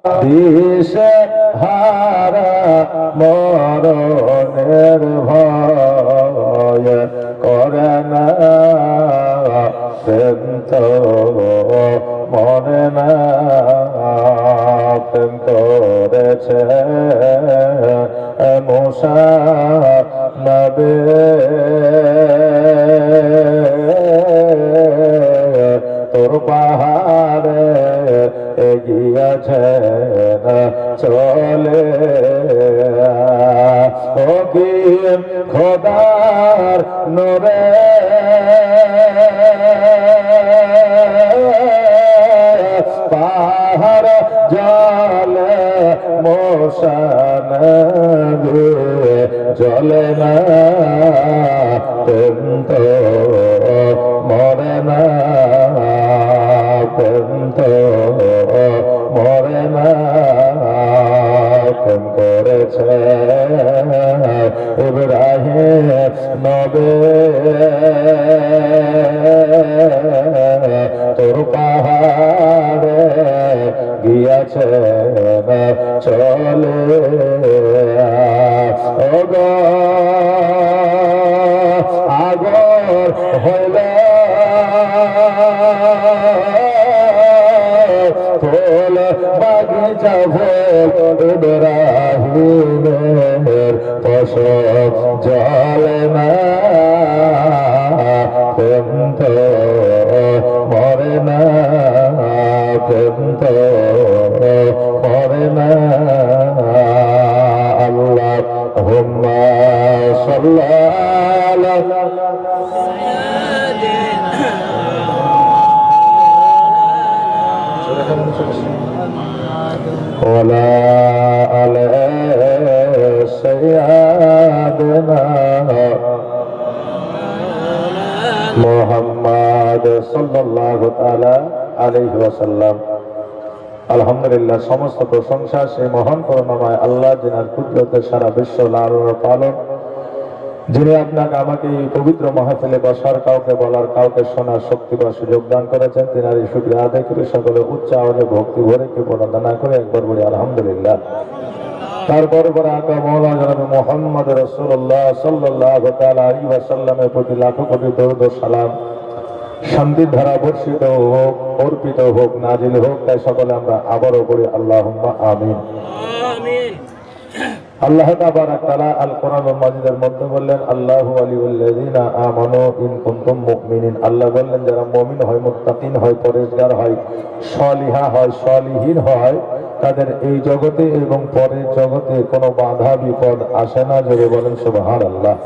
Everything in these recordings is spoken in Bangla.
দিশে হারা মরণের ভয় করে না প্রেম তো মনে না প্রেম করেছে মুসা নবী তোর পাহাড়ে এগিয়েছে চলে ও কি খোদার নূরে পাহাড় জলে মোশান জলে না প্রেম তো মরে না প্রেম তো মরে না প্রেম করেছে ইব্রাহিম নবী তোর পাহাড়ে গিয়েছে চলে ওগো আগর হইলে ফুল বাগিচা ফুল ইব্রাহিমের ফসল জলে না প্রেম তো মরে না প্রেম তো মরে না আল্লাহুম্মা সাল্লাল্লাহু ولا على سيدنا محمد صلى الله تعالى عليه وسلم আলহামদুলিল্লাহ সমস্ত প্রশংসা সেই মহান করুণাময় আল্লাহ যিনার কুদরতে সারা বিশ্ব লালন পালন যিনি আপনাকে আমাকে এই পবিত্র মাহফিলে বসার কাউকে বলার কাউকে শোনার শক্তি বা সুযোগ দান করেছেন তিনারই শুকরিয়া আদায় করে সকলে উচ্চ আওয়াজে ভক্তি ভরে কে বর্ণনা করে একবার বলি আলহামদুলিল্লাহ। তারপর পরে আকা মওলানা জনাব মুহাম্মদ রাসূলুল্লাহ সাল্লাল্লাহু তাআলা আলাইহি ওয়াসাল্লামের প্রতি লাখো কোটি দরুদ ও সালাম শান্তির ধারা বর্ষিত হোক অর্পিত হোক নাজিল হোক তাই সকলে আমরা আবারও পড়ি আল্লাহুম্মা আমিন আমিন। আল্লাহ তাবারাক তাআলা আল কোরআনুল মাজিদের মধ্যে বললেন আল্লাহু ওয়ালিউল্লাযিনা আমানু ইন কুনতুম মুমিনিন। আল্লাহ বললেন যারা মুমিন হয় মুত্তাকিন হয় পরহেজগার হয় সালিহা হয় সালিহিন হয় তাদের এই জগতে এবং পরের জগতে কোনো বাধা বিপদ আসে না। জোরে বলেন সুবহানাল্লাহ।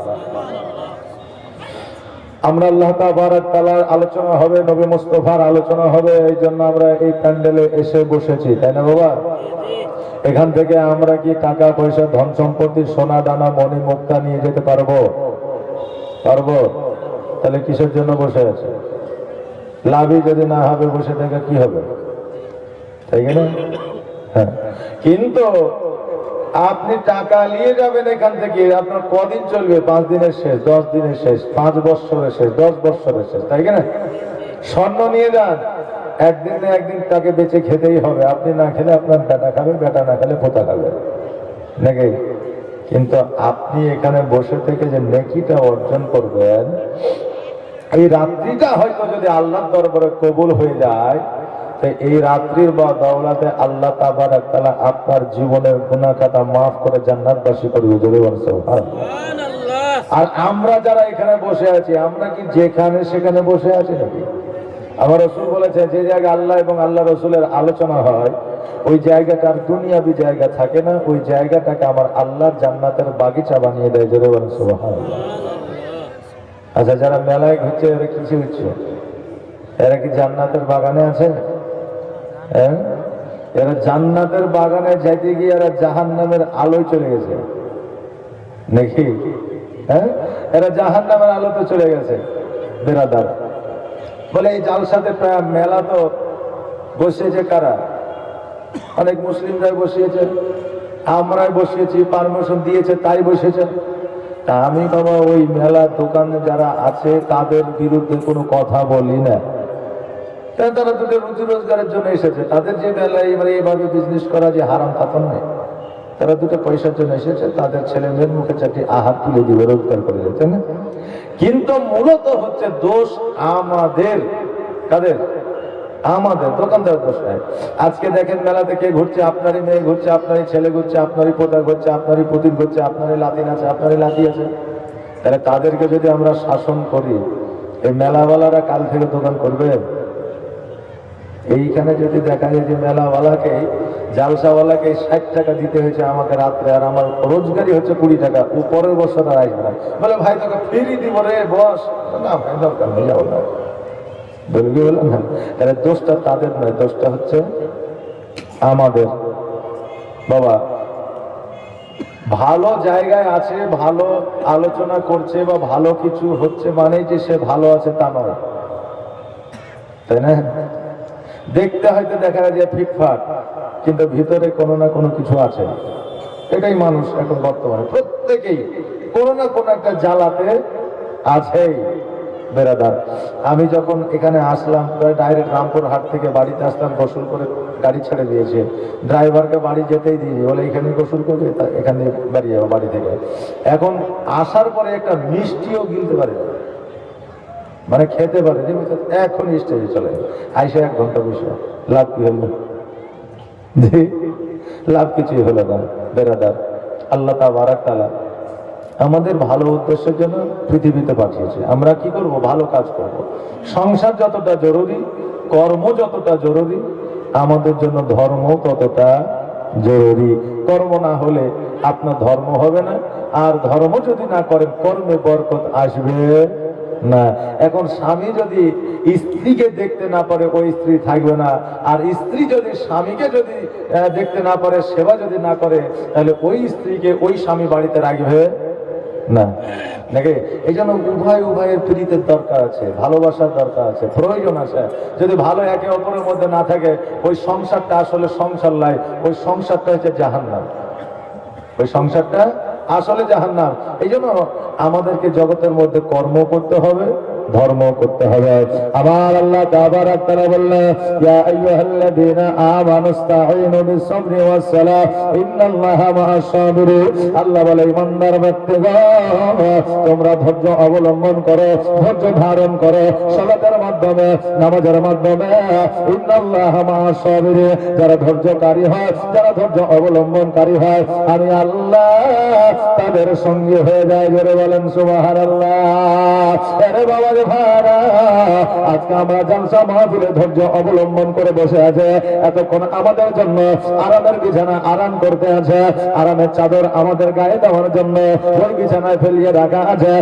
আমরা আল্লাহ তাবারাক তাআলার আলোচনা হবে নবী মুস্তাফার আলোচনা হবে এই জন্য আমরা এই প্যান্ডেলে এসে বসেছি তাই না বাবা? এখান থেকে আমরা কি টাকা পয়সা ধন সম্পত্তি সোনা দানা মণি মুক্তা নিয়ে যেতে পারবো? পারবো? তাহলে কিসের জন্য বসে আছে? লাভই যদি না হবে বসে থেকে কি হবে? তাই না? হ্যাঁ, কিন্তু আপনি টাকা নিয়ে যাবেন এখান থেকে আপনার কদিন চলবে? 5 দিনের শেষ, 10 দিনের শেষ, 5 বছরের শেষ, 10 বছরের শেষ, তাই না? স্বর্ণ নিয়ে যান, একদিন না একদিন তাকে বেঁচে খেতেই হবে। আপনি না খেলে আপনার বেটা খাবে, বেটা না খেলে পোতা খাবে নাকি? কিন্তু আপনি এখানে বসে থেকে যে নেকিটা অর্জন করবেন এই রাত্রিটা হয়তো যদি আল্লাহর দরবারে কবুল হয়ে যায় তো এই রাত্রির বা দৌলতে আল্লাহ তাবারাক তাআলা আপনার জীবনের গুনাহ খাতা মাফ করে জান্নাতবাসী করবে। জোরে বলেন সুবহানাল্লাহ। আর আমরা যারা এখানে বসে আছি আমরা কি যেখানে সেখানে বসে আছি নাকি? আমার রাসূল বলেছেন যে জায়গায় আল্লাহ এবং আল্লাহ রাসূলের আলোচনা হয় ওই জায়গাটার দুনিয়াবি জায়গা থাকে না, ওই জায়গাটাকে আমার আল্লাহর জান্নাতের বাগিচা বানিয়ে দেয়। জোরে বলেন সুবহানাল্লাহ। আচ্ছা, যারা মেলায় ঘুরছে এরা কিছু হচ্ছে, এরা কি জান্নাতের বাগানে আছে? হ্যাঁ, এরা জান্নাতের বাগানে যাইতে গিয়ে এরা জাহান্নামের আলোয় চলে গেছে নাকি? হ্যাঁ, এরা জাহান্নামের আলোতে চলে গেছে। বেরাদার বলে এই জালসাতে মেলা তো বসিয়েছে কারা? অনেক মুসলিমরাই বসিয়েছে, আমরাই বসিয়েছি, পারমিশন দিয়েছে তাই বসেছে। তা আমি বাবা ওই মেলা দোকানে যারা আছে তাদের বিরুদ্ধে কোনো কথা বলি না, কারণ তারা দুটো রুজি রোজগারের জন্য এসেছে, তাদের যে বেলায় এবারে এইভাবে বিজনেস করা যে হারাম তা তো নয়। তারা দুটো পয়সার জন্য এসেছে, তাদের ছেলে মেয়ের মুখে চারটি আহার তুলে দিবে, রোজগার করে দিতে না। কিন্তু মূলত হচ্ছে দোষ আমাদের। কাদের? আমাদের। দোকানদার দোষ নয়। আজকে দেখেন মেলাতে কে ঘুরছে? আপনারই মেয়ে ঘুরছে, আপনারই ছেলে ঘুরছে, আপনারই পোতা ঘুরছে, আপনারই পুতিন ঘুরছে, আপনারই লাতিন আছে, আপনারই লাতি আছে। তাহলে তাদেরকে যদি আমরা শাসন করি, এই মেলাওয়ালারা কাল থেকে দোকান করবে? এইখানে যদি দেখা যায় যে মেলাওয়ালাকে, জালসাওয়ালাকে 60 টাকা দিতে হয়েছে আমাকে রাত্রে, আর আমার রোজগারই হচ্ছে 20 টাকা, ও পরের বছর আর আসবে না। বলে ভাই তোকে ফিরি দিব রে বস। না ভাই দরকার নেই, যাবো না, বলবি বলো না। তাহলে দোষটা তাদের নয়, দোষটা হচ্ছে আমাদের। বাবা ভালো জায়গায় আছে, ভালো আলোচনা করছে বা ভালো কিছু হচ্ছে মানে যে সে ভালো আছে তা নয়, তাই না? দেখতে হয়তো দেখা যায় ফিটফাট, কিন্তু ভিতরে কোনো না কোনো কিছু আছে। এটাই মানুষ এখন বর্তমানে, প্রত্যেকেই কোনো না কোনো একটা জ্বালাতে আছেই। বেরাদার, আমি যখন এখানে আসলাম, ডাইরেক্ট রামপুর হাট থেকে বাড়িতে আসলাম, গোসল করে গাড়ি ছেড়ে দিয়েছে, ড্রাইভারকে বাড়ি যেতেই দিয়েছি, বলে এখানে গোসল করবে, এখানে বাড়ি যাবো বাড়ি থেকে। এখন আসার পরে একটা মিষ্টিও গিলতে পারে, মানে খেতে পারে, এখন স্টেজে চলে আইসে 1 ঘন্টা বসে, লাভ কি হলো? লাভ কিছুই হলো না। বেরাদার, আল্লাহ তাবারাক তাআলা আমাদের ভালো উদ্দেশ্যের জন্য পৃথিবীতে পাঠিয়েছে। আমরা কি করব? ভালো কাজ করব। সংসার যতটা জরুরি, কর্ম যতটা জরুরি, আমাদের জন্য ধর্ম ততটা জরুরি। কর্ম না হলে আপনার ধর্ম হবে না, আর ধর্ম যদি না করেন কর্মে বরকত আসবে না। এখন স্বামী যদি স্ত্রীকে দেখতে না পারে, ওই স্ত্রী থাকবে না। আর স্ত্রী যদি স্বামীকে যদি দেখতে না পারে, সেবা যদি না করে, তাহলে ওই স্ত্রীকে ওই স্বামী বাড়িতে রাখবে না, নাকি? এই জন্য উভয়ের প্রীতির দরকার আছে, ভালোবাসার দরকার আছে, প্রয়োজন আছে। যদি ভালো একে অপরের মধ্যে না থাকে, ওই সংসারটা আসলে সংসার নয়, ওই সংসারটা হচ্ছে জাহান্নাম। ওই সংসারটা আসলে জাহান্নাম। এই জন্য আমাদেরকে জগতের মধ্যে কর্ম করতে হবে, ধর্ম করতে হবে। আমার আল্লাহ তাবারাক তাআলা বললেন, ইয়া আইয়ুহাল্লাযীনা আমানুস্তাঈনু বিস-সাবরি ওয়াস-সালাহ ইন্নাল্লাহা মা'আস-সাবিরিন। আল্লাহ বলে, ঈমানদার ব্যক্তিগণ, তোমরা ধৈর্য অবলম্বন করো, ধৈর্য ধারণ করো সালাতের মাধ্যমে, নামাজের মাধ্যমে। ইন্নাল্লাহা মা'আস-সাবিরিন, যারা ধৈর্যকারী হয়, যারা ধৈর্য অবলম্বনকারী হয়, আমি আল্লাহ তাদের সঙ্গে হয়ে যায়। জোরে বলেন সুবহানাল্লাহ। আরে বাবা, আজকে আমরা জালসা মাহফিলে ধৈর্য অবলম্বন করে বসে আছে, এতক্ষণ আমাদের জন্য আরামের বিছানা আরাম করতে আছে, আরামের চাদর আমাদের গায়ে দেওয়ার জন্য ওই বিছানায় ফেলিয়ে রাখা আছে,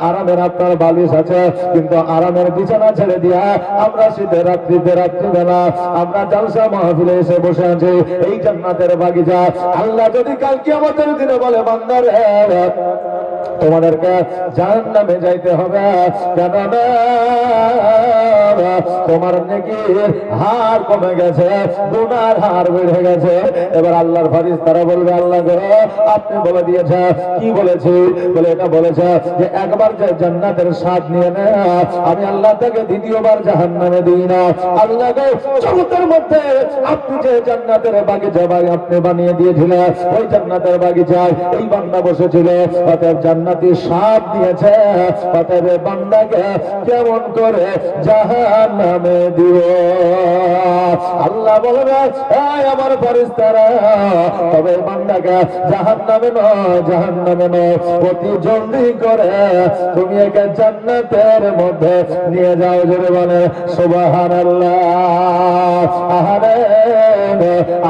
আরামের আপনার বালিশ আছে, কিন্তু আরামের বিছানা ছেড়ে দিয়া আমরা শীতের রাত্রিবেলা আমরা জালসা মাহফিলে এসে বসে আছি এই জান্নাতের বাগিচা। আল্লাহ যদি কাল কিয়ামতের দিনে বলে, বান্দার তোমাদেরকে জাহান্নামে যাইতে হবে, কেননা তোমার নেকির হার কমে গেছে, গুনার হার বেড়ে গেছে। এবার আল্লাহর ফেরেশতারা বলবে, আল্লাহ গো, আপনি বলে দিয়েছে। কি বলেছি? বলে এটা বলেছে যে একবার যে জান্নাতের স্বাদ নিয়ে নেয়, আমি আল্লাহ তাকে দ্বিতীয়বার জাহান্নামে দিই না। আল্লাহ গো, জগতের মধ্যে আপনি যে জান্নাতের বাগিচা আপনি বানিয়ে দিয়েছিলেন, ওই জান্নাতের বাগিচায় এই বান্দা বসেছিল, অতএব জান্নাতি স্বাদ দিয়েছে, অতএব বান্দাকে কেমন করে জাহান্নামে দিও? আল্লাহ বলবে, এই আমার ফেরেশতারা, তবে বান্দাকে জাহান্নামে নয়, অতি জলদি করে তুমি একে জান্নাতের মধ্যে নিয়ে যাও। জোরে বলে সুবহানাল্লাহ। আহারে,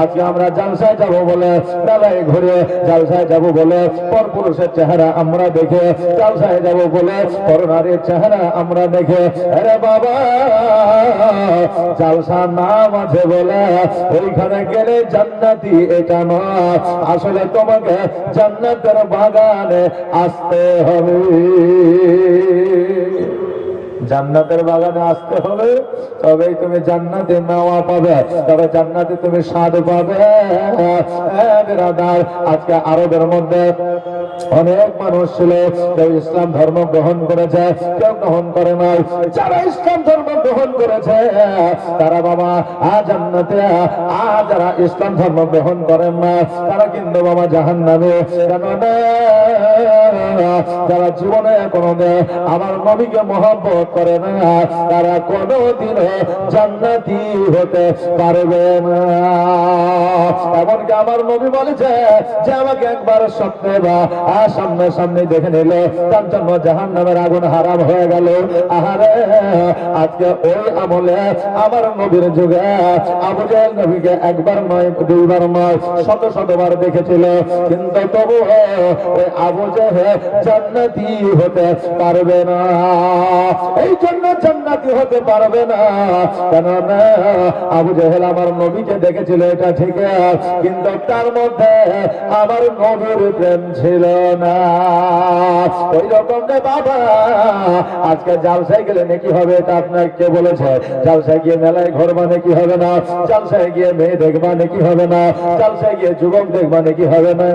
আজকে আমরা জালসায় যাব বলে, মেলায় ঘুরে জালসায় যাব বলে, পরপুরুষের চেহারা আমরা দেখে জালসায় যাব বলে, পরনারীর চেহারা আমরা দেখে, আরে বাবা, জালসা নাম আছে বলে ওইখানে গেলে জান্নাতি এটা নয়, আসলে তোমাকে জান্নাতের বাগানে আসতে হবে। জান্নাতের বাগানে আসতে হবে, তবেই তুমি জান্নাতে নেওয়া পাবে, তবে জান্নাতে তুমি স্বাদ পাবে। বিরাদার, আজকে আরবের মধ্যে অনেক মানুষ ছিল, কেউ ইসলাম ধর্ম গ্রহণ করেছে, কেউ গ্রহণ করে নাই। যারা ইসলাম ধর্ম গ্রহণ করেছে তারা বাবা জান্নাতে, যারা ইসলাম ধর্ম গ্রহণ করেন না তারা কিন্তু বাবা জাহান্নামে। কেননা যারা জীবনে কোনোদিন আমার নবীকে মহব্বত করে না তারা কোনোদিনও জান্নাতি হতে পারবে না। এমনকি আমার নবী বলেছে যে আমাকে একবার স্বপ্নে বা সামনে সামনে দেখে নিল তার জন্য জাহান্নামের আগুন হারাম হয়ে গেল। আহারে, আজকে ওই আমলে আমার নবীর যুগে আবু জাহেল নবীকে একবার নয়, দুইবার নয়, শত শতবার দেখেছিল, কিন্তু তবু ওই আবু জাহেল জান্নাতি হতে পারবে না। এই জন্য জান্নাতি হতে পারবে না, কেননা আবু জাহেল আমার নবীকে দেখেছিল এটা ঠিক, কিন্তু তার মধ্যে আমার নবীর প্রেম ছিল না। ওই রকম রে বাবা, আজকে জালসায় গেলে নাকি হবে এটা আপনার কে বলেছে? জালসায় গিয়ে মেলায় ঘুরবা নাকি হবে না? জালসায় গিয়ে মেয়ে দেখবা নাকি হবে না? জালসায় গিয়ে যুবক দেখবা নাকি হবে না?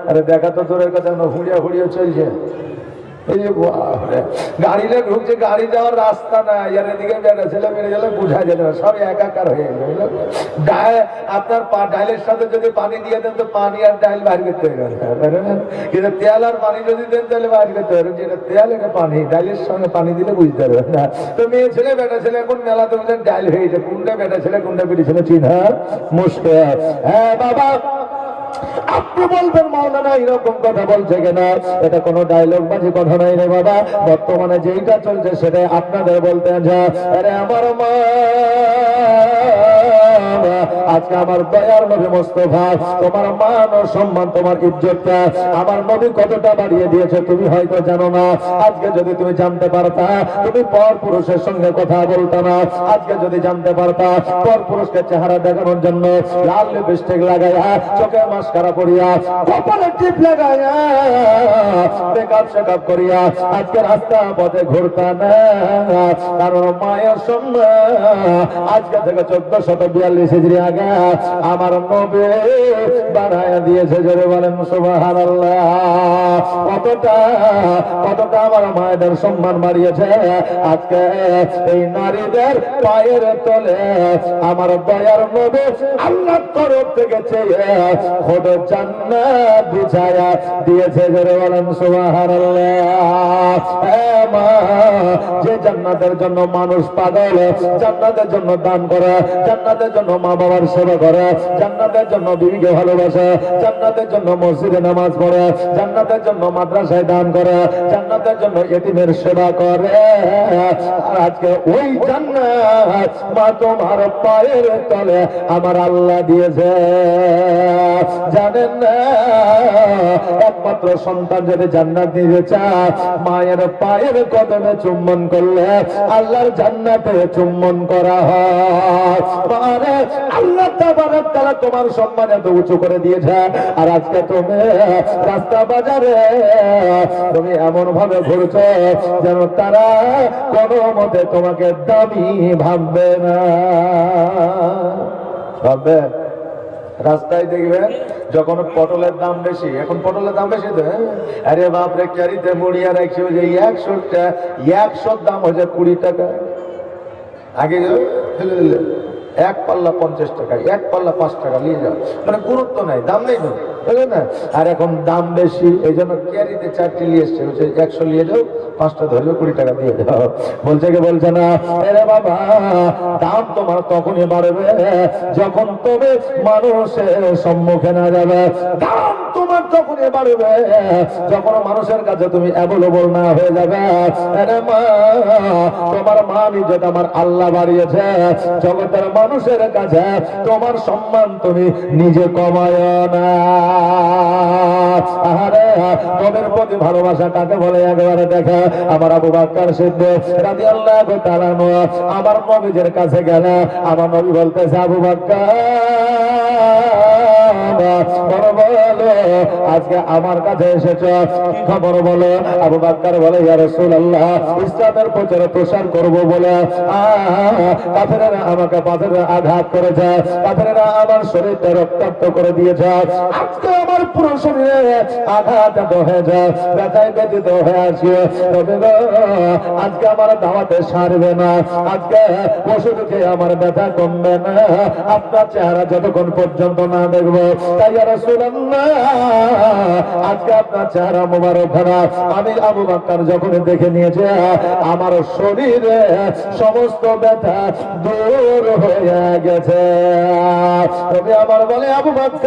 আরে দেখা তো দূরের কথা, হুড়িয়া হুড়িয়া চলছে। এই যে গাড়িতে ঢুকছে, গাড়ি যাওয়ার রাস্তা না, এর এদিকে বেড়া ছেলে মেরে গেলে বোঝা যাবে না, সব একাকার হয়ে গেল। আপনার ডাইলের সাথে যদি পানি দিয়ে দেন তো পানি আর ডাইল বাইর করতে পারবেন, কিন্তু তেল আর পানি যদি দেন তাহলে বাইর করতে পারবেন। যেটা তেল এটা পানি, ডাইলের সঙ্গে পানি দিলে বুঝতে পারবেন না। তো মেয়ে ছেলে বেটা ছেলে এখন মেলাতে বুঝলেন ডাইল হয়ে যায়, কোনটা বেটা ছেলে কোনটা বেটি ছেলে চিনা মুশকিল। হ্যাঁ বাবা, আপনি বলবেন মাওলানা এরকম কথা বলছে কিনা, এটা কোনো ডায়লগ বাজি কথা নাই রে বাবা। বর্তমানে যেইটা চলছে সেটাই আপনাদের বলতে যা। আরে আমার মা, আজকে আমার দয়ার নবী মুস্তাফা, তোমার মান ও সম্মান, তোমার ইজ্জতটা আমার নবী কতটা বাড়িয়ে দিয়েছে তুমি হয়তো জানো না। আজকে যদি তুমি জানতে পারতা, তুমি পর পুরুষের সঙ্গে কথা বলতা না। আজকে যদি জানতে পারতা, পর পুরুষকে চেহারা দেখানোর জন্য লাল লিপস্টিক লাগাইয়া, চোখে মাস্কারা পরিয়া, কপালে টিপ লাগাইয়া, মেকআপ শেকআপ করিয়া আজকে রাস্তা পথে ঘুরতা না। কারণ মায়ের সম্মান আজকে থেকে 1442 হিজরি আগে আমার নবী বানায়া দিয়েছে। জোরে বলেন সুবহানাল্লাহ। কতটা কতটা আমার মায়েদের সম্মান বাড়িয়েছে। আজকে এই নারীদের পায়ের তলে আমার দয়ার নবী আল্লাহর তরফ থেকে চেয়ে খোদ জান্নাত বিছায়া দিয়েছে। জোরে বলেন সুবহানাল্লাহ। মা, যে জান্নাতের জন্য মানুষ পাগল, জান্নাতের জন্য দান করে, জান্নাতের জন্য মা বাবার সেবা করে, জান্নাতের জন্য বিবিকে ভালোবাসে, জান্নাতের জন্য মসজিদে নামাজ পড়ে, জান্নাতের জন্য মাদ্রাসায় দান করে, জান্নাতের জন্য এতিমের সেবা করে, আর আজকে ওই জান্নাত মা তোমার পায়ের তলে আমার আল্লাহ দিয়েছে। জানেন না, একমাত্র সন্তান যদি জান্নাত নিতে চায়, মায়ের পায়ের কদমে চুম্বন করলে আল্লাহর জান্নাতে চুম্বন করা হয়। মানে আল্লাহ তাবারক তাআলা তোমার সম্মান এত উঁচু করে দিয়েছে, আর আজকে তুমি রাস্তা বাজারে তুমি এমন ভাবে ঘুরছো যেন তারা কোনো মতে তোমাকে দামি ভাববে না। ভাববে রাস্তায় দেখবেন যখন পটলের দাম বেশি, এখন পটলের দাম বেশি তো, আরে বাপরে ক্যারিতে মুড়িয়া রাখছে যে 100 দাম হয়েছে 20 টাকা। আগে ফেলে দিলে এক পাল্লা 50 টাকা, এক পাল্লা 5 টাকা নিয়ে যাও, মানে গুরুত্ব নাই, দাম নেই তো, বুঝলেন না? আর এখন দাম বেশি, এই জন্য ক্যারিতে 4টি নিয়ে এসছে, 100 নিয়ে যাও, 5টা ধরবে 20 টাকা দিয়ে যাও। বলছে কি বলছে না? আরে বাবা, দাম তোমার তখনই বাড়বে যখন তুমি মানুষের সম্মুখে না যাবে। দাম তোমার তখনই বাড়বে যখন মানুষের কাছে তুমি অ্যাভেলেবল না হয়ে যাবে। আরে মা, তোমার মান ইজ্জত আমার আল্লাহ বাড়িয়েছে, জগতের মানুষের কাছে তোমার সম্মান তুমি নিজে কমায় না। আরে নবীর প্রতি ভালোবাসা কাকে বলে একবারে দেখা। আমার আবু বকর সিদ্দিক রাদিয়াল্লাহু তাআলা আমার নবীর কাছে গেল, আমার নবী বলতেছে, আবু বকর বলো আজকে আমার কাছে এসেছ, কি খবর বলো? আবু বকর বলে, ইয়া রাসূলুল্লাহ, ইসলামের প্রচার প্রসার করব বলে কাফেররা আমাকে পাথরে আঘাত করেছে, কাফেররা আমার শরীরটা রক্তাক্ত করে দিয়েছে। আজকে আমার পুরো শরীরে আঘাত হয়ে যায়, ব্যথায় ব্যথিত হয়ে আছি। আজকে আমার দাওয়াতে সারবে না, আজকে ওষুধ খেয়ে আমার ব্যথা কমবে না, আপনার চেহারা যতক্ষণ পর্যন্ত না দেখবো। তাই ইয়া রাসূলুল্লাহ, আজকে আপনার চেহারা মোবারক খানা আমি আবু বকর যখন দেখে নিয়েছে, আমার শরীরে সমস্ত ব্যথা দূর হয়ে গেছে। তবে আমার বলে, আবু বকর,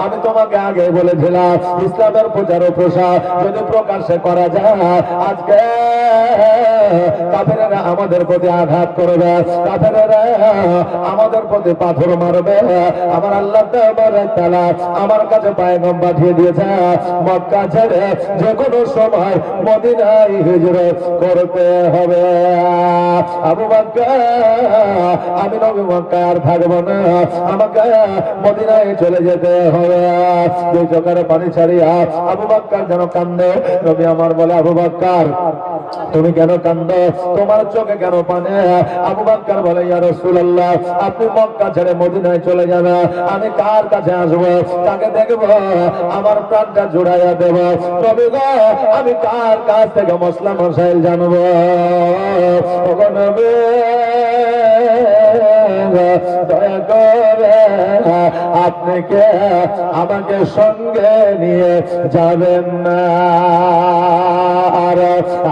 আমি তোমাকে আগে বলেছিলাম ইসলামের প্রচার ও প্রসার যদি প্রকাশ্যে করা যায়, আজকে কাফেরেরা আমাদের প্রতি আঘাত করবে, কাফেরেরা আমাদের প্রতি পাথর মারবে। আমার আল্লাহ তাআলা আমার কাছে পয়গম্বর পাঠিয়ে দিয়েছে, মক্কা ছেড়ে যে কোনো সময় মদিনায় হিজরত করতে হবে। আবু বকর, আমি নবী মক্কা আর থাকবো না, আমাকে মদিনায় চলে যেতে হবে। দুই চোখের পানি ছাড়িয়া আবু বকর যেন কান্দে। নবী আমার বলে, আবু বকর, তুমি কেন কান্দো? তোমার চোখে কেন পানি? আবু বকর বলে, ইয়া রাসূলুল্লাহ, আপনি মক্কা ছেড়ে মদিনায় চলে যাবে, আমি কার কাছে আসবো, কাকে দেখবো, আমার প্রাণটা জুড়াইয়া দেব। নবী গো, আমি কার কাছ থেকে মসলা মশাইল জানবো? ওগো নবী, দয়া করে আপনি কে আমাকে সঙ্গে নিয়ে যাবেন না? আর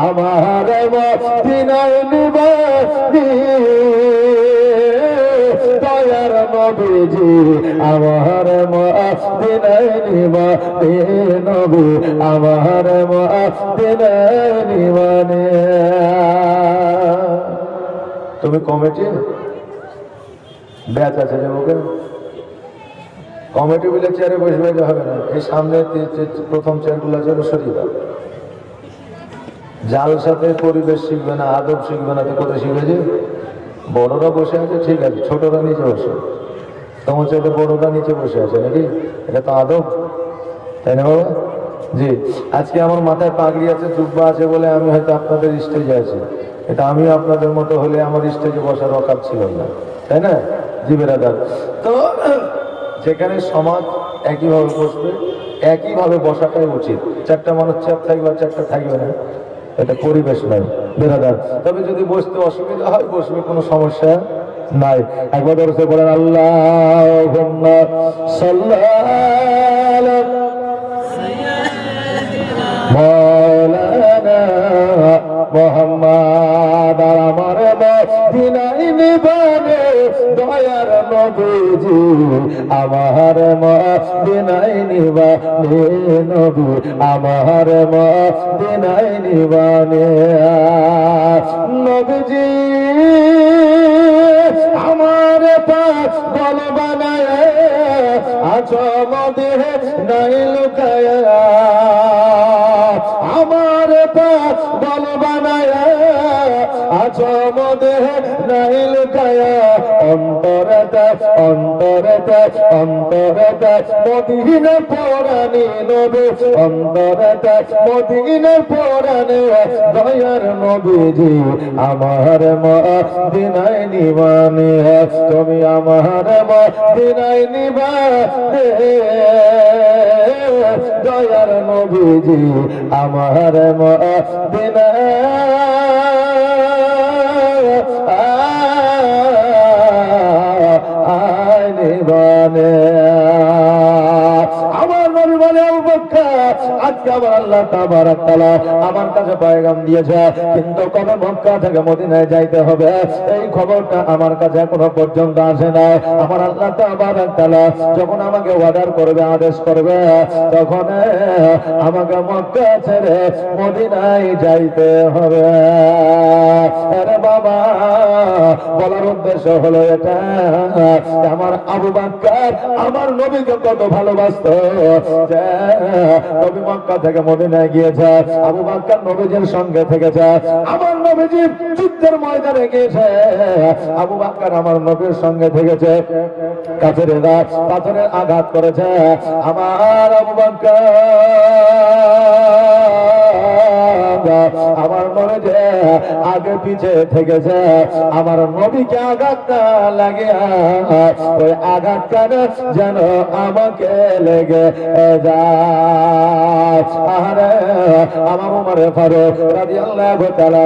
আমার মদিনায় নিবাসী দয়ার নবীজি, আমার মদিনায় নিবাসী নবী, আমার মদিনায় নিবানে। তুমি কমিটি ব্যাচ আছে যে মুখে কমিটি বলে চেয়ারে বসবে হবে না, এই সামনে প্রথম চেয়ারগুলো আছে সরিয়ে দাও। জাল সাথে পরিবেশ শিখবে না, আদব শিখবে না, তো কোথায় শিখবে? যে বড়রা বসে আছে ঠিক আছে, ছোটরা নিচে বসে, তোমার চাইতে বড়রা নিচে বসে আছে নাকি? এটা তো আদব, তাই না বাবা? জি, আজকে আমার মাথায় পাগড়ি আছে, জুব্বা আছে বলে আমি হয়তো আপনাদের স্টেজে আছি, এটা আমিও আপনাদের মতো হলে আমার স্টেজে বসার অকাত ছিল না, তাই না? জি বেরাদার, তো যেখানে সমাজ একইভাবে বসবে, একইভাবে বসাটাই উচিত। চারটা মানুষ চাপ থাকবে আর চারটা থাকবে না, এটা পরিবেশ নয় বেরাদার। তবে যদি বসতে অসুবিধা হয় বসবে, কোনো সমস্যা নাই। একবার ধরে বলেন, আল্লাহুম্মা সাল্লি আলা মাওলানা মুহাম্মাদ। আমার মদিনায় নিবানে দয়ার নবীজি, আমার মদিনায় নিবানে নবী, আমার মদিনায় নিবানে নবীজি। আমার পাক বল বানায় আছো মদিনায় লুকায়া, আমার পাক বল বানায় আছো মদিনায় লুকায়া, অন্তরেতে অন্তরেতে অন্তরেতে মদিনা পরানি নবী, অন্তরেতে মদিনা পরানি দয়ার নবীজি, আমার মদিনায় নিবানে। তুমি আমার মদিনায় নিবানে দয়ার নবীজি, আমার মদিনায় নিবানে। আমার নবী বলে, আবু বকর, আজকে আমার আল্লাহ তাবারক তাআলা আমার কাছে পয়গাম দিয়েছে, কিন্তু কবে মক্কা থেকে মদিনায় যাইতে হবে এই খবরটা আমার কাছে এখনো পর্যন্ত আসে না। আমার আল্লাহ তাবারক তাআলা যখন আমাকে অর্ডার করবে, আদেশ করবে, তখন আমাকে মক্কা ছেড়ে মদিনায় যাইতে হবে। আরে বাবা, বলার উদ্দেশ্য হলো এটা, আমার আবু বকর আমার নবীকে কত ভালোবাসতো, যে নবী মক্কা মক্কা থেকে মদিনায় গিয়েছে, আবু বকর নবীজির সঙ্গে থেকেছে। আমার নবীজি যুদ্ধের ময়দানে গিয়েছে, আবু বকর আমার নবীর সঙ্গে থেকেছে। কাফেরেরা পাথরের আঘাত করেছে, আমার আবু বকর আমার নবীজি আগে পিছে থেকেছে। আমার নবীকে আঘাত না লাগে, ওই আঘাতটা যেন আমাকে লেগে যায়। আরে আমার উমর ফারুক রাদিয়াল্লাহু তাআলা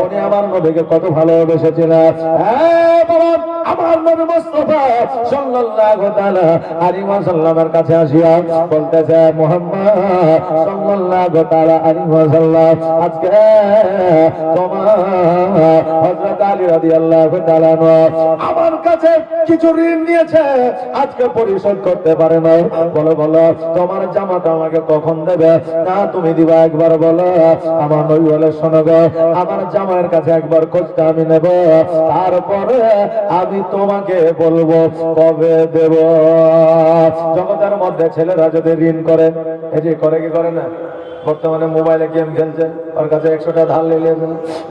উনি আমার নবীকে কত ভালোবেসেছিলেন। আমার নবী মুস্তাফা সাল্লাল্লাহু তাআলা আলাইহি ওয়াসাল্লামের কাছে আসিয়া বলতেছে, মুহাম্মদ সাল্লাল্লাহু তাআলা আলাইহি ওয়াসাল্লাম, আজকে তোমার হযরত আলী রাদিয়াল্লাহু তাআলা আমার কাছে কিছু ঋণ নিয়েছে, আজকে পরিশোধ করতে পারে না। বলো বলো তোমার জামাটা আমাকে কখন দেবে? না তুমি দিবা, একবার বলো। আমার নবী বলে, শোনো গো, আমার জামাইয়ের কাছে একবার খোঁজটা আমি নেব, তারপরে আমি তোমাকে বলবো কবে দেব। জগতের মধ্যে ছেলেরা যদি ঋণ করে, এই যে করে কি করে না, বর্তমানে মোবাইলে গেম খেলছে, ওর কাছে 100 টাকা ধার নিয়ে,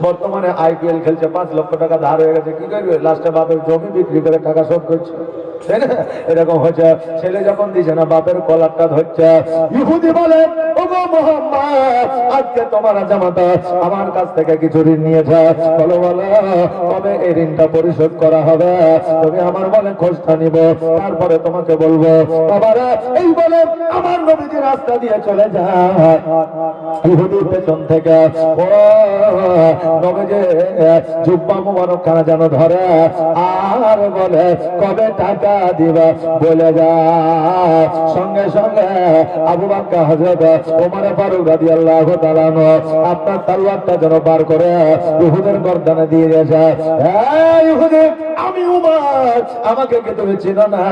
বর্তমানে IPL খেলছে, 5 লক্ষ টাকা ধার হয়ে গেছে, কি করবে? লাস্টে বাপের জমি বিক্রি করে টাকা শোধ করছে, তাই না? এরকম হচ্ছে। ছেলে যখন দিছে না, বাপের কলারটা ধরছে। ইহুদি বলে, ওগো মুহাম্মদ, আজকে তোমার জামাতা আমার কাছ থেকে কিছু ঋণ নিয়েছে, বলো বলো তবে এই ঋণটা পরিশোধ করা হবে। তুমি আমার বলে খোঁজটা নিব, তারপরে তোমাকে বলবো। বাবারা এই বলে আমার নবীজি রাস্তা দিয়ে চলে যায়। ইহুদির পেছন থেকে ও নবীজি জুব্বা মুবারক খানা যেন ধরে আর বলে, কবে টাকা দিবা বলে যায়। সঙ্গে সঙ্গে আবু বকর হযরত ওমর ফারুক রাদিয়াল্লাহু তাআলা আপনার তলোয়ারটা যেন বার করে ইহুদের গর্দানে দিয়ে দিয়েছে। এই ইহুদি, আমি উমর, আমাকে কি তুমি চিনো না?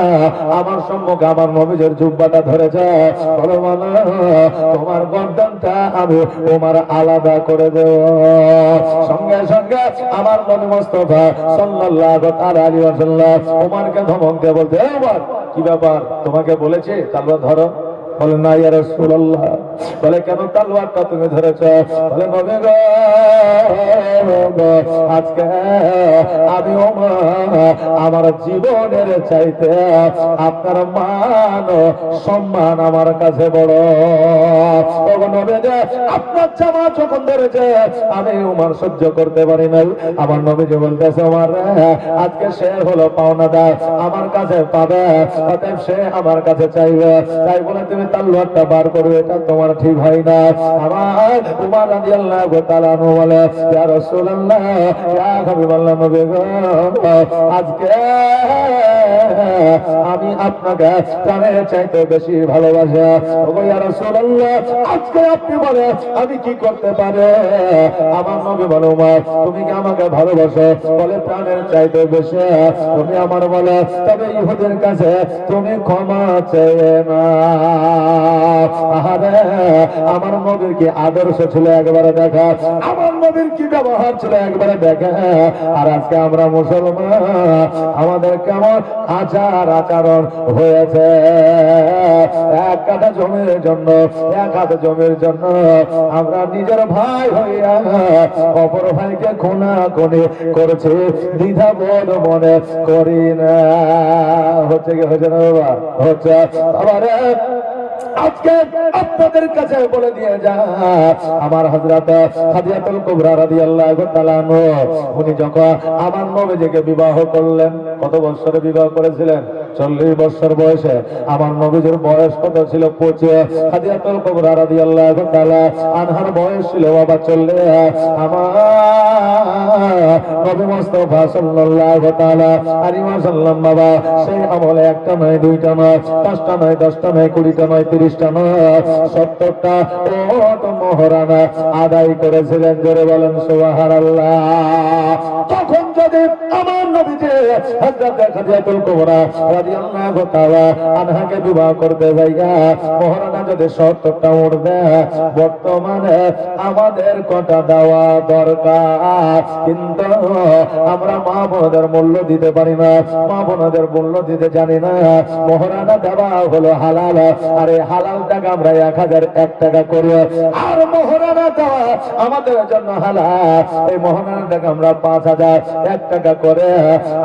আমার সম্মুখে আমার নবীজির জুব্বাটা ধরেছে, বলো বলো তোমার গর্দানটা আমি উমর আলাদা করে দেব। সঙ্গে সঙ্গে আমার নবী মুস্তাফা সাল্লাল্লাহু আলাইহি ওয়াসাল্লাম উমরকে ধমক দিয়ে বলতে, এই উমর, কি ব্যাপার, তোমাকে বলেছে তলোয়ার ধরো? বলে, না ইয়া রাসূলুল্লাহ। বলে, কেন তলোয়ারটা তুমি ধরেছ? বলে, নবী গো, আজকে আমি আমার জীবনের চাইতে আপনার মান সম্মান আমার কাছে বড়। আপনার জামা যখন ধরেছে আমি উমর সহ্য করতে পারি না। আমার নবীজি বলতেছে, উমর আজকে সে হলো পাওনাদার, আমার কাছে পাবে, অতএব সে আমার কাছে চাইবে, তাই বলে তুমি তলোয়ারটা বার করবে, এটা তোমার ঠিক হয় না। আমার উমর রাদিয়াল্লাহু তাআলা বলে, ইয়া রাসূলুল্লাহ, ইয়া হাবিবাল্লাহ, নবী গো, আজকে আমি আপনাকে প্রাণের চাইতে বেশি ভালোবাসি। ওগো ইয়া রাসূলুল্লাহ, আজকে আপনি বলে আমি কি করতে পারে? আমার নবী বলে, উমর তুমি কি আমাকে ভালোবাসো? বলে, প্রাণের চাইতে বেশি। তুমি আমার বলে, তবে ইহুদের কাছে তুমি ক্ষমা চেয়ে না। আরে আমার নবীর কি আদর্শ ছিল একবারে দেখা, আমার নবীর কি ব্যবহার ছিল একবারে দেখা। আর আজকে আমরা মুসলমান, আমাদের কেমন আচার আচরণ হয়েছে। এক কাঠা জমির জন্য, এক হাত জমির জন্য আমরা নিজের ভাই হইয়া অপর ভাইকে খুনাখুনি করেছে, দ্বিধাবোধ মনে করি না। হচ্ছে কি হচ্ছে না বাবা? হচ্ছে। আবার আজকে আপনাদের কাছে বলে দিয়ে যা, আমার হযরত খাদিজাতুল কুবরা রাদিয়াল্লাহু তাআলা উনি যখন আমার নবীজিকে বিবাহ করলেন, কত বছরে বিবাহ করেছিলেন? 40 বছর বয়সে। আমার নবীজির বয়স কত ছিল? 25। খাদিজাতুল কুবরা রাদিয়াল্লাহু তাআলা আনহার বয়স ছিল বাবা 40। আমার নবী মুস্তাফা সাল্লাল্লাহু তাআলা আলাইহি ওয়াসাল্লাম বাবা সেই আমলে একটা নয়, দুইটা নয়, পাঁচটা নয়, 10টা নয়, 20টা নয়, 30টা নয়, 70টা ওট মোহরানা আদায় করেছিলেন। জোরে বলেন সুবহানাল্লাহ। তখন যদি আমার নবীজি হযরত খাদিজাতুল কুবরা রাদিয়াল্লাহু তাআলা আনহাকে বিবাহ করতে যাইয়া মোহরানা যদি 70টা উঠবে, বর্তমানে আমাদের কটা দেওয়া দরকার, কিন্তু আমরা মা বোনদের মূল্য দিতে পারি না, মা বোনদের মূল্য দিতে জানি না। মোহরানা দেওয়া হলো হালাল, আর এই হালাল টাকা আমরা 1001 টাকা করব। আর মোহরানা দেওয়া আমাদের জন্য হালাল, এই মোহরানা টাকা আমরা 5001 টাকা করে,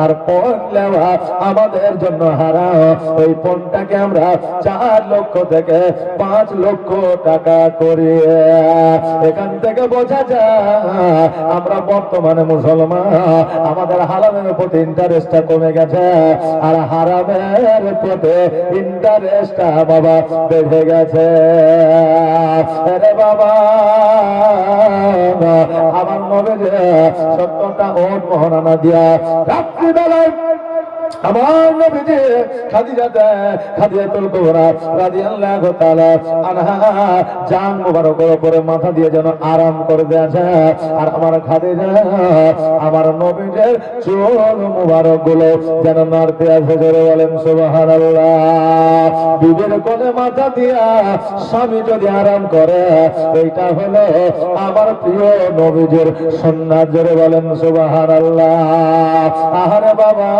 আর পণ নেওয়া আমাদের জন্য হারাম। ওই পণটাকে আমরা 4 লক্ষ থেকে 5 লক্ষ টাকা করি। এখান থেকে বোঝা যায় আমরা বর্তমানে মুসলমান, আমাদের হালালের প্রতি ইন্টারেস্টটা কমে গেছে, আর হারামের প্রতি ইন্টারেস্টটা বাবা বেড়ে গেছে। আরে বাবা, আমার নবী যে 70টা ওট মোহরানা দিয়া রাত্রিবেলায় আমার নবীজি খাদিজাতুল কুবরা রাদিয়াল্লাহু তাআলা আনহা জান মুবারকের উপরে মাথা দিয়ে যেন আরাম করে দিয়েছে। আর আমার খাদিজা আমার নবীজির চুল মুবারক গুলো যেন নাড়তে আছে। জোরে বলেন সুবহানাল্লাহ। বিবির কোলে মাথা দিয়া স্বামী যদি আরাম করে, এইটা হলো আমার প্রিয় নবীজির সুন্নাত। জোরে বলেন সুবহানাল্লাহ। আহারে বাবা,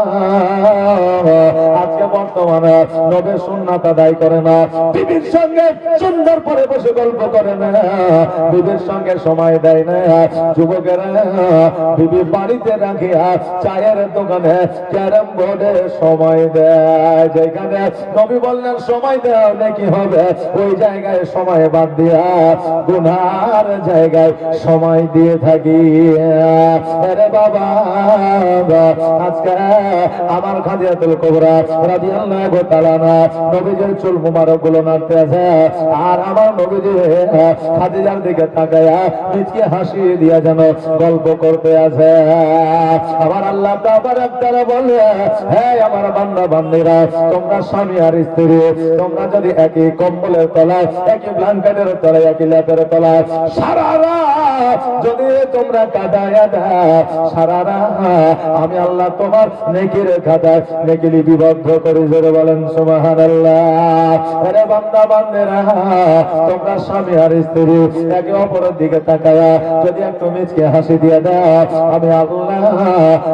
আজকে বর্তমানে নবীর সুন্নাত আদায় করে না, বিবির সঙ্গে সুন্দর পরে বসে গল্প করে না, বিবির সঙ্গে সময় দেয় না। যুবকেরা বিবি বাড়িতে রাখিয়া চায়ের দোকানে ক্যারাম বোর্ডে সময় দেয়। যেখানে নবী বললেন সময় দেওয়া নাকি হবে, ওই জায়গায় সময় বাদ দিয়া গুনার জায়গায় সময় দিয়ে থাকি। আরে বাবা, আজকে আমার খাদিজাতুল কুবরা রাদিয়াল্লাহু তাআলা নবীজির চুল মুবারক গুলো নাড়তে আছে, আর আমার নবীজি খাদিজার দিকে তাকায়া নিজকে হাসি দিয়া যেন গল্প করতে আছে। আমার আল্লাহ তাআলা বলে, হে আমার বান্দা বান্দীরা, তোমরা স্বামী আর স্ত্রী, তোমরা যদি একই কম্বলের তলায়, একই ব্ল্যাঙ্কেটের তলায়, একই ল্যাপের তলায় সারা রাত যদি তোমরা কাটায়া দাও, সারা রাত আমি আল্লাহ তোমার নেকির খাতায় নেকি লিপিবদ্ধ করে। জোরে বলেন সুবহানাল্লাহ। আরে বান্দা বান্দেরা, তোমরা স্বামী আর স্ত্রী একে অপরের দিকে তাকায়া যদি একটু মিচকে হাসি দিয়ে দাও, আমি আল্লাহ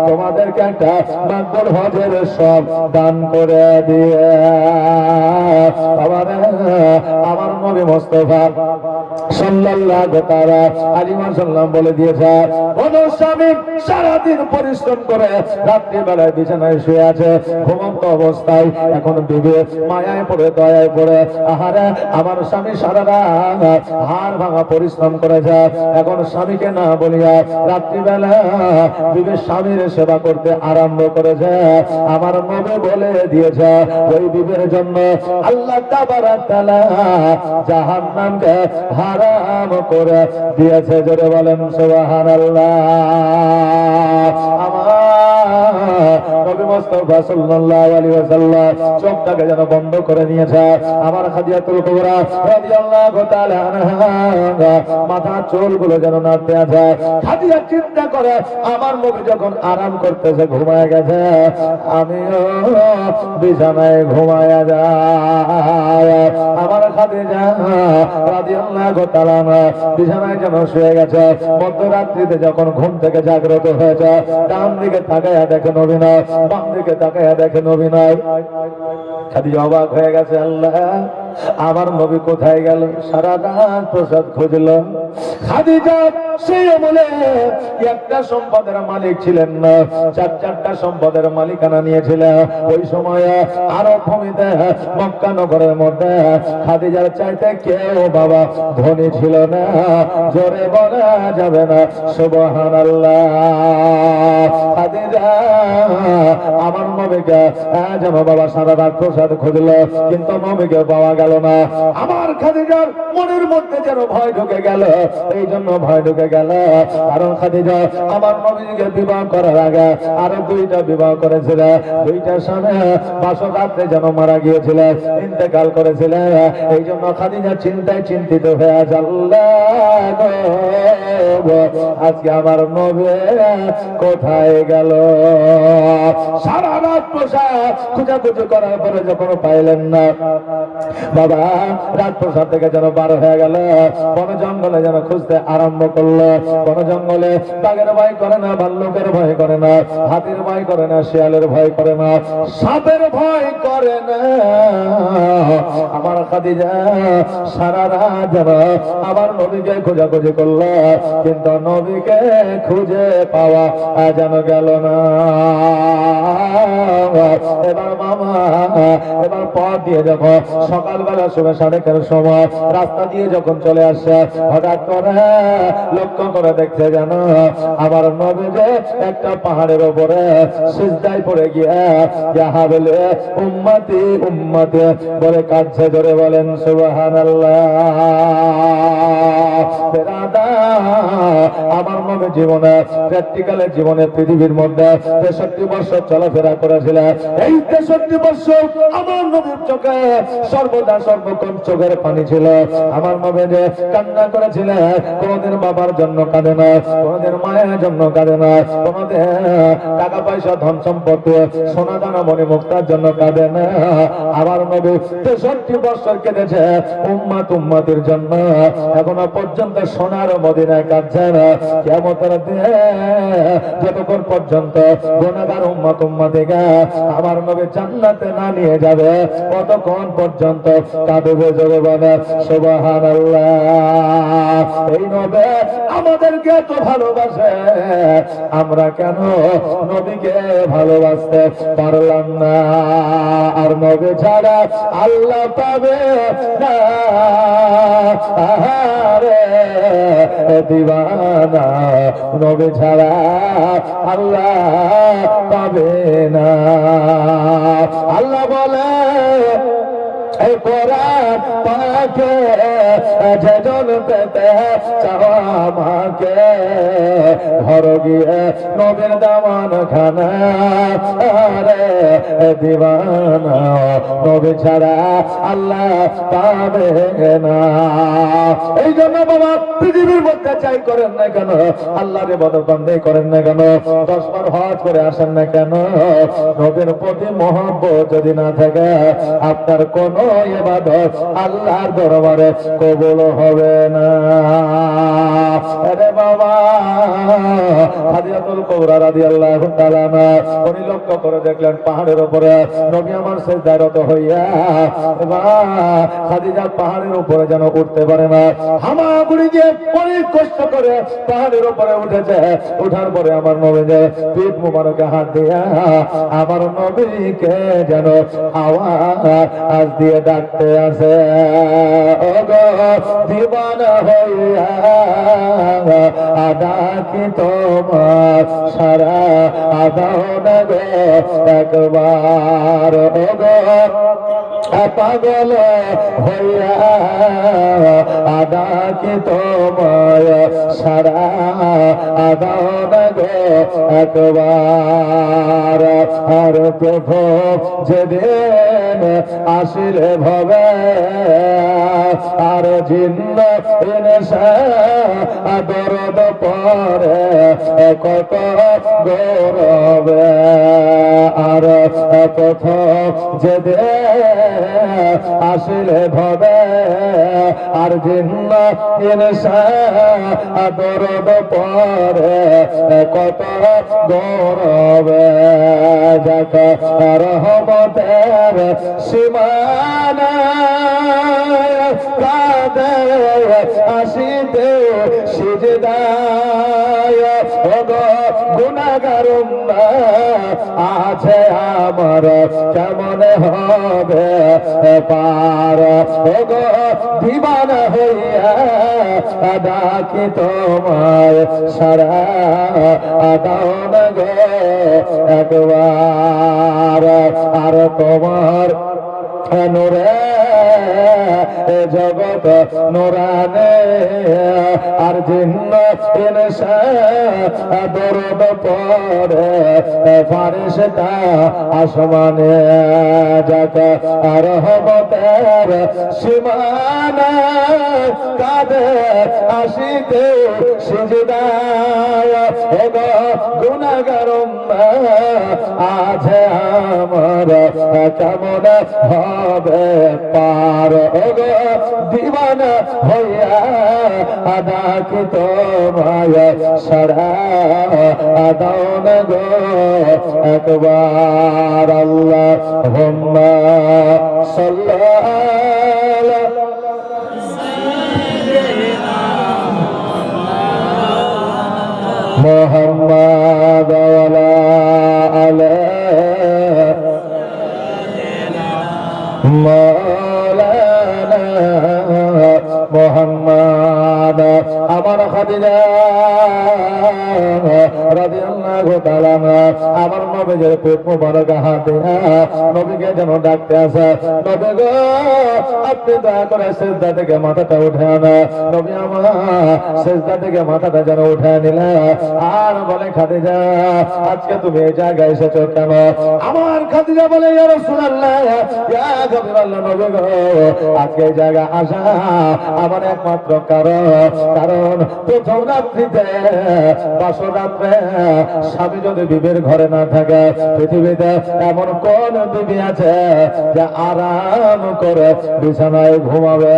তোমাদেরকে একটা মাকবুল হজের সব দান করে দিয়ে। আমার নবী মুস্তাফা সাল্লাল্লাহু তাআলা আলাইহি ওয়াসাল্লাম বলে দিয়েছে, কোন স্বামী সারাদিন পরিশ্রম করে রাত্রি বেলায় বিছানায় শুয়ে আছে, ঘুমন্ত অবস্থায়, এখন বিবে মায়ায় পড়ে দয়ায় পড়ে, আহারে আমার স্বামী সারা রাত হাড় ভাঙা পরিশ্রম করেছে, এখন স্বামীকে না বলিয়া রাত্রিবেলা বিবে স্বামীর সেবা করতে আরম্ভ করেছে। আমার নবী বলে দিয়েছে, ওই বিবের জন্য আল্লাহ তাবারক তাআলা জাহান্নামকে হারাম করে দিয়েছে। জোরে বলেন সুবহানাল্লাহ। নবী মুস্তাফা সাল্লাল্লাহু আলাইহি ওয়াসাল্লাম চোখটাকে যেন বন্ধ করে নিয়েছে। আমার খাদিজাতুল কুবরা রাদিয়াল্লাহু তাআলা আনহা মাথা চুলগুলো যেন নাড়তে আছে। খাদিজা চিন্তা করে, আমার নবী যখন আরাম করতেছে, ঘুমায় গেছে, আমিও বিছানায় ঘুমায়া যায়। আমার খাদিজা রাদিয়াল্লাহু তাআলা বিছানায় যেন শুয়ে গেছে। মধ্যরাত্রিতে যখন ঘুম থেকে জাগ্রত হয়েছে, ডান দিকে তাকায়া দেখে নবী নাই, বাম দিকে তাকায়া দেখে নবী নাই। খাদিজা অবাক হয়ে গেছে, আল্লাহ আমার নবী কোথায় গেল? সারা রাত প্রসাদ খুঁজল। খাদিজা সেই আমলে একটা সম্পদের মালিক ছিলেন না, 4টা সম্পদের মালিকানা নিয়েছিলেন। ওই সময় আরব ভূমিতে মক্কা নগরের মধ্যে খাদিজার চাইতে কেউ বাবা ধনী ছিল না। জোরে বলা যাবে না সুবহানাল্লাহ। খাদিজা আমার নবীকে যেন বাবা সারা রাত প্রসাদ খুঁজল, কিন্তু নবীকে পাওয়া গেল না। আমার খাদিজার মনের মধ্যে যেন ভয় ঢুকে গেল। এই জন্য ভয় ঢুকে গেল, কারণ খাদিজা আমার নবীকে বিবাহ করার আগে আরো 2টা বিবাহ করেছিল। 2টা স্বামী বাসরাতে যেন মারা গিয়েছিল, ইন্তেকাল করেছিল। এই জন্য খাদিজা চিন্তায় চিন্তিত হয়ে আছে, আল্লাহ আজকে আমার নবী কোথায় গেল? সারা রাত প্রসাদ খোঁজাখুঁজি করার পরে যখন পাইলেন না, বাবা রাত প্রসাদ থেকে যেন বার হয়ে গেল, বন জঙ্গলে যেন খুঁজতে আরম্ভ করলো। বন জঙ্গলে বাঘের ভয় করে না, ভাল্লুকের ভয় করে না, হাতির ভয় করে না, শিয়ালের ভয় করে না, সাপের ভয় করে না। আমার খাদিজা সারা রাত যেন আমার নবীকে খোঁজাখুঁজি করলো, কিন্তু নবীকে খুঁজে পাওয়া যেন গেল না। এবার মামা এবার পথ দিয়ে যখন সকালবেলা সময় 11:30 সময় রাস্তা দিয়ে যখন চলে আসছে, হঠাৎ করে লক্ষ্য করে দেখতে যেন আমার নবী যে একটা পাহাড়ের উপরে সিজদায় পড়ে গিয়ে যাহা বলে উম্মতি উম্মতি বলে কাঁদছে, জোরে বলেন সুবহানাল্লাহ। আমার নবী জীবনে প্র্যাকটিক্যালের জীবনে পৃথিবীর মধ্যে 63 বছর চলাফেরা করেছিলেন। এই 63 বছর আমার নবীর চোখে সর্বদা সর্বক্ষণ চোখের পানি ছিল। আমার নবী যে কান্না করেছিলেন, কোনদিন বাবার জন্য কাঁদে না, কোনদিন মায়ের জন্য কাঁদে না, কোনদিন টাকা পয়সা ধন সম্পত্তি সোনা দানা মণি মুক্তার জন্য কাঁদে না। আমার নবী 63 বছর কেঁদেছে উম্মত উম্মতের জন্য। এখনো পর্যন্ত সোনার মদিনায় কাঁদছে না। কিয়ামতের দিনে যতক্ষণ পর্যন্ত গুনাহগার উম্মত উম্মতিকে আমার নবী জান্নাতে না নিয়ে যাবে, ততক্ষণ পর্যন্ত কাঁদবে, জোরে বলে সুবহানাল্লাহ। এই নবী আমাদেরকে এত ভালোবাসে, আমরা কেন নবীকে ভালোবাসতে পারলাম না? আর নবী ছাড়া আল্লাহ পাবে না রে দিওয়ানা, নবী ছাড়া আল্লাহ পাবে না। আল্লাহ বলে এই কোরআন পাকে যেজন পেতে চাও আমাকে, ঘর গিয়ে নবীর দামান খানা রে দিওয়ানা, নবী ছাড়া আল্লাহ পাবে না। এই জন্য বাবা পৃথিবীর মধ্যে চাই করেন না কেন, আল্লাহর ইবাদত বন্দেগি করেন না কেন, 10 বার হজ করে আসেন না কেন, নবীর প্রতি মহব্বত যদি না থাকে আপনার কোন ইবাদত আল্লাহর দরবারে কবুল হবে না। আরে বাবা খাদিজাতুল কুবরা রাদিয়াল্লাহু তাআলা আনহা উনি লক্ষ্য করে দেখলেন পাহাড়ের উপরে নবী আমার সিজদায় রত হইয়া, খাদিজা পাহাড়ের উপরে যেন উঠতে পারে না, হামাগুড়ি দিয়ে অনেক কষ্ট করে পাহাড়ের উপরে উঠেছে। উঠার পরে আমার নবী যে পিঠ মুবারকে হাত দিয়া আমার নবীকে যেন আওয়াজ দিয়ে ডাকতে আছে, ওগো দিওয়ানা হইয়া ডাকি তোমার সারা আদাও না গো একবার, ওগো পাগল হইয়া ডাকি তোমার সারা আদাও না গো একবার। আর প্রভু যেদিন আসিলে ভবে আর জিন্ন ইনসা দরদ পরে কত গৌরবে, আর প্রথম যেদিন আসিলে ভবে আর জিন্ন ইনসা দরদ পরে কত গৌরবে, যাক রহমতের সীমানা কাঁদে আসিতে সিজদায়, ওগো গুনাহগার উম্মত আছে আমার কেমন হবে পার, ওগো দিওয়ানা হইয়া ডাকি তোমায় সারা দাও না গো একবার। আর তোমার নূরে জগৎ নূরানে আর জিন্ন ইনসা দরদ পরে ফারিস্তা আসমানে, যাক রহমতের সীমানা কাঁদে আসিতে সিজদায়, ওগো গুনাহগার উম্মত আছে আমার কেমন হবে পার, ওগো দিওয়ানা হইয়া ডাকি তোমায় সারা দাও না গো একবার। আল্লাহুম্মা সাল্লি মুহাম্মাদ ওয়ালা আলা মাওলানা মুহাম্মাদ। আমার খাদিজা রাদিয়াল্লাহু তাআলা আমার নবীর পেট মোবারক হাতে নবীকে যেন ডাকতে আসে, নবী গো আপনি দয়া করে সিজদা থেকে মাথাটা উঠান। নবী আমার সিজদা থেকে মাথাটা যেন উঠায় নিলে আর বলে খাদিজা আজকে তুমি এই জায়গায় এসেছো কেন? আমার খাদিজা বলে ইয়া রাসূলুল্লাহ ইয়া হাবিবাল্লাহ নবী গো আজকে এই জায়গা আসা আমার একমাত্র কারণ প্রথম রাত্রিতে বাসর রাত্রে স্বামী যদি বিবির ঘরে না থাকে পৃথিবীতে এমন কোন বিবি আছে যে আরাম করে বিছানায় ঘুমাবে?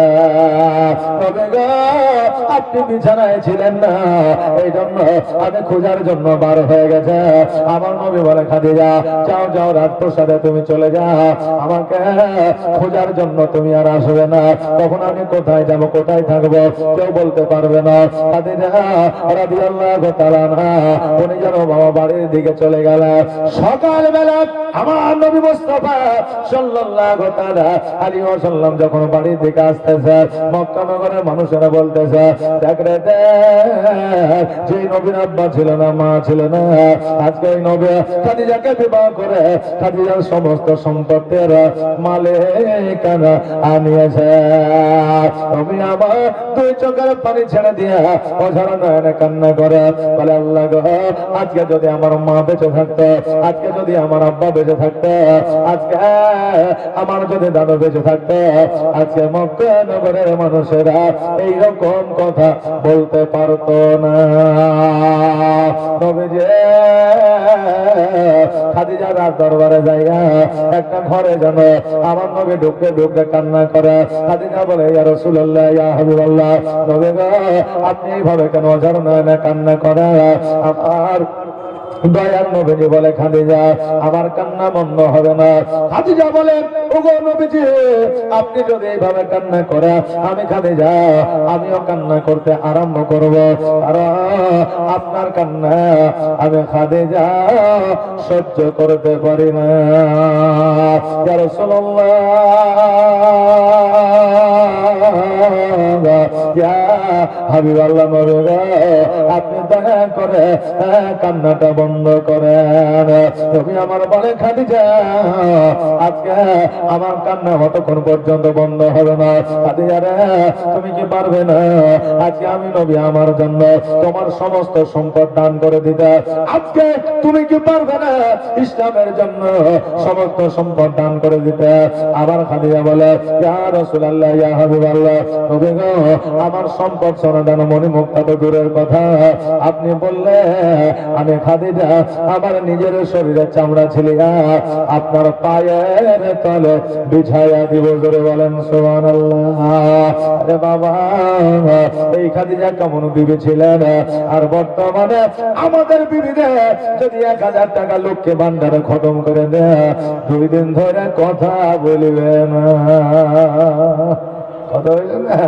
তবে গো আপনি বিছানায় ছিলেন না, এই জন্য আমি খোঁজার জন্য বার হয়ে গেছে। আমার নবী বলে খাদিজা যাও যাও রাজপ্রাসাদে তুমি চলে যাও, আমাকে খোঁজার জন্য তুমি আর আসবে না। তখন আমি কোথায় যাব কোথায় থাকবো কেউ বলতে পারবে না। খাদিজা রাদিয়াল্লাহু তাআলা উনি যেন বাবা বাড়ির দিকে চলে গেলেন। সকালবেলা আমার নবী মুস্তাফা সাল্লাল্লাহু তাআলা আলাইহি ওয়াসাল্লাম যখন বাড়ির দিকে আসতেছে মক্কা নগরের মানুষেরা বলতেছে দেখ রে দেখ যে নবীর আব্বা ছিল না মা ছিল না, আজকে ওই নবী খাদিজাকে বিবাহ করে খাদিজার সমস্ত সম্পত্তির মালিকানা আনিয়েছে। তুমি আমার দুই চোখের পানি ছেড়ে দিয়ে অঝরা নয়নে কান্না করে বলে আল্লাহ গো আজকে যদি আমার মা বেঁচে থাকতো, আজকে যদি আমার আব্বা বেঁচে থাকতো, আজকে আমার যদি দাদু বেঁচে থাকতো, আজকে মক্কা নগরের মানুষেরা এইরকম কথা বলতে পারতো না। নবীজি খাদিজা রাত দরবারে যাইয়া একটা ঘরে যেন আমার নবী ঢুকতে ঢুকতে কান্না করে। খাদিজা বলে ইয়া রাসূলুল্লাহ ইয়া হাবিবাল্লাহ নবী গো আপনি এইভাবে কেন অঝর নয়নে কান্না করে? আমার দয়ার নবীজি বলে খাদিজা আমার কান্না বন্ধ হবে না। খাদিজা বলে ওগো নবীজি আপনি যদি এইভাবে কান্না করে আমি খাদিজা আমিও কান্না করতে আরম্ভ করব, কারণ আপনার কান্না আমি খাদিজা সহ্য করতে পারি না। ইয়া রাসূলুল্লাহ ইয়া হাবিবাল্লাহ নবী গো আপনি দয়া করে কান্নাটা বন্ধ করেন। তুমি আমার বলে খাদিজা আজকে আমার কান্না কতক্ষণ পর্যন্ত বন্ধ হবে না? খাদিজা রে তুমি কি পারবে না আজকে আমি নবী আমার জন্য তোমার সমস্ত সম্পদ দান করে দিতে? আজকে তুমি কি পারবে না ইসলামের জন্য সমস্ত সম্পদ দান করে দিতে? আবার খাদিজা বলে ইয়া রাসূলুল্লাহ ইয়া হাবিবাল্লাহ নবী গো আমার সম্পদ সোনাদান মণিমুক্তা তো দূরের কথা, আপনি বললে আমি খাদিজা আমার নিজের শরীরের চামড়া ছিলিয়া আপনার পায়ের তলে বিছায়া দিব। জোরে বলেন সুবহানাল্লাহ। আরে বাবা এই খাদিজা কেমন বিবি ছিলেন, আর বর্তমানে আমাদের বিবিদের যদি 1000 টাকা লোককে ভান্ডারে খতম করে দেয় 2 দিন ধরে কথা বলবে না, কথা বলবে না।